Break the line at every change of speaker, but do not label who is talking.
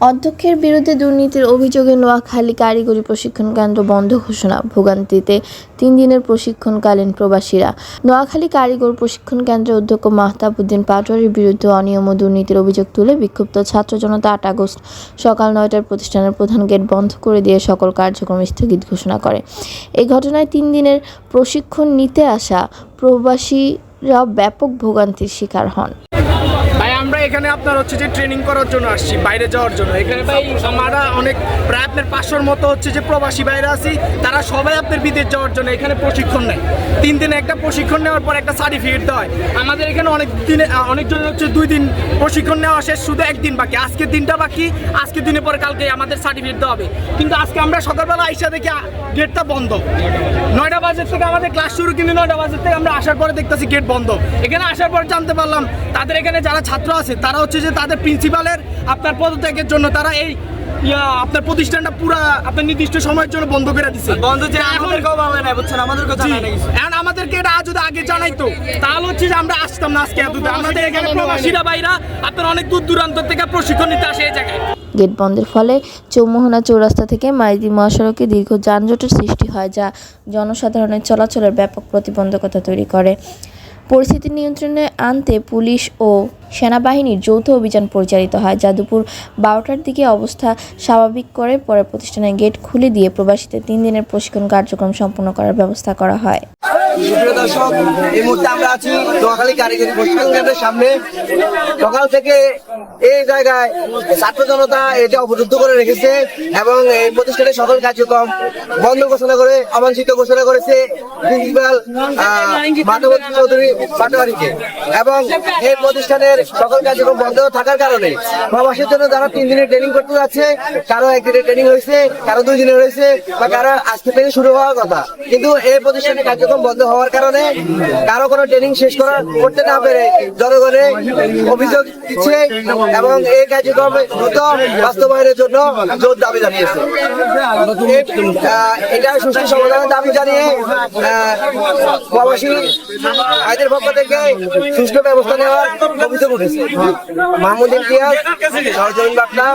অধ্যক্ষের বিরুদ্ধে দুর্নীতির অভিযোগে নোয়াখালী কারিগরি প্রশিক্ষণ কেন্দ্র বন্ধ ঘোষণা। ভোগান্তিতে 3 দিনের প্রশিক্ষণকালীন প্রবাসীরা। নোয়াখালী কারিগরি প্রশিক্ষণ কেন্দ্রের অধ্যক্ষ মাহতাব উদ্দিন পাটোয়ারির বিরুদ্ধে অনিয়ম ও দুর্নীতির অভিযোগ তুলে বিক্ষুব্ধ ছাত্র জনতা 8 আগস্ট সকাল 9টায় প্রতিষ্ঠানের প্রধান গেট বন্ধ করে দিয়ে সকল কার্যক্রম স্থগিত ঘোষণা করে। এই ঘটনায় 3 দিনের প্রশিক্ষণ নিতে আসা প্রবাসীরা ব্যাপক ভোগান্তির শিকার হন।
আমরা এখানে আপনার হচ্ছে যে ট্রেনিং করার জন্য আসছি, বাইরে যাওয়ার জন্য। এখানে ভাই আমরা অনেক প্রায় আপনার 500-র মতো হচ্ছে যে প্রবাসী বাইরে আছি, তারা সবাই আপনার বিদেশ যাওয়ার জন্য এখানে প্রশিক্ষণ নেয়। 3 দিনে একটা প্রশিক্ষণ নেওয়ার পর একটা সার্টিফিকেট দেওয়া হয়। আমাদের এখানে অনেকজন হচ্ছে 2 দিন প্রশিক্ষণ নেওয়া শেষ, শুধু 1 দিন বাকি। আজকের দিনটা বাকি, আজকের দিনে পরে কালকে আমাদের সার্টিফিকেট দেওয়া হবে। কিন্তু আজকে আমরা সকালবেলা আইসা দেখি গেটটা বন্ধ। 9টা বাজে থেকে আমাদের ক্লাস শুরু, কিন্তু 9টা বাজে থেকে আমরা আসার পরে দেখতেছি গেট বন্ধ। এখানে আসার পর জানতে পারলাম তাদের এখানে যারা ছাত্র আছে তারা হচ্ছে যে তাদের প্রিন্সিপালের আপনার পদত্যাগের জন্য তারা এই আপনার প্রতিষ্ঠানটা পুরা আপনার নির্দিষ্ট সময়ের জন্য বন্ধ করে দিচ্ছে। বন্ধ যে আমাদেরকেও বলে না, বুঝছেন, আমাদেরকেও জানাই না কিছু। এখন আমাদেরকে এটা যদি আগে জানাইতো তাহলে হচ্ছে যে আমরা আসতাম না আজকে এত। আমাদের এখানে প্রবাসীরা বাইরা আপনার অনেক দূর দূরান্ত থেকে প্রশিক্ষণ নিতে আসে এই জায়গায়।
গেট বন্ধের ফলে চৌমোহনা চৌরাস্তা থেকে মাইজদি মহাসড়কে দীর্ঘ যানজটের সৃষ্টি হয়, যা জনসাধারণের চলাচলের ব্যাপক প্রতিবন্ধকতা তৈরি করে। পরিস্থিতি নিয়ন্ত্রণে আনতে পুলিশ ও সেনাবাহিনীর যৌথ অভিযান পরিচালিত হয়, যা দুপুর 12টার দিকে অবস্থা স্বাভাবিক করে। পরে প্রতিষ্ঠানের গেট খুলে দিয়ে প্রবাসীদের 3 দিনের প্রশিক্ষণ কার্যক্রম সম্পন্ন করার ব্যবস্থা করা হয়।
দর্শক, এই মুহূর্তে আমরা আছি নোয়াখালী কারিগরি প্রশিক্ষণ কেন্দ্রের সামনে। সকাল থেকে এই জায়গায় ছাত্র জনতা এটা অবরুদ্ধ করে রেখেছে এবং এই প্রতিষ্ঠানের সকল কার্যক্রম বন্ধ ঘোষণা করে অবাঞ্ছিত ঘোষণা করেছে প্রিন্সিপাল মাহতাব উদ্দিন চৌধুরী পাটোয়ারিকে। এবং এই প্রতিষ্ঠানের সকল কার্যক্রম বন্ধ থাকার কারণে প্রবাসীর জন্য যারা 3 দিনের ট্রেনিং করতে যাচ্ছে, কারো 1 দিনের ট্রেনিং হয়েছে, কারো 2 দিনের হয়েছে, বা কারো আজকে থেকে শুরু হওয়ার কথা, কিন্তু এই প্রতিষ্ঠানের কার্যক্রম বন্ধ হওয়ার কারণে কারো কোনো ট্রেনিং শেষ করতে না পেরে জনগণে অভিযোগ দিচ্ছে এবং এই কার্যক্রম দ্রুত বাস্তবায়নের জন্য জোর দাবি জানিয়েছে। এটা সুষ্ঠু সমাধানের দাবি জানিয়ে প্রবাসী ভাইদের পক্ষ থেকে সুষ্ঠু ব্যবস্থা নেওয়ার অভিযোগ উঠেছে। মাহমুদ ইমতিয়াজ, সরজমিন বার্তা।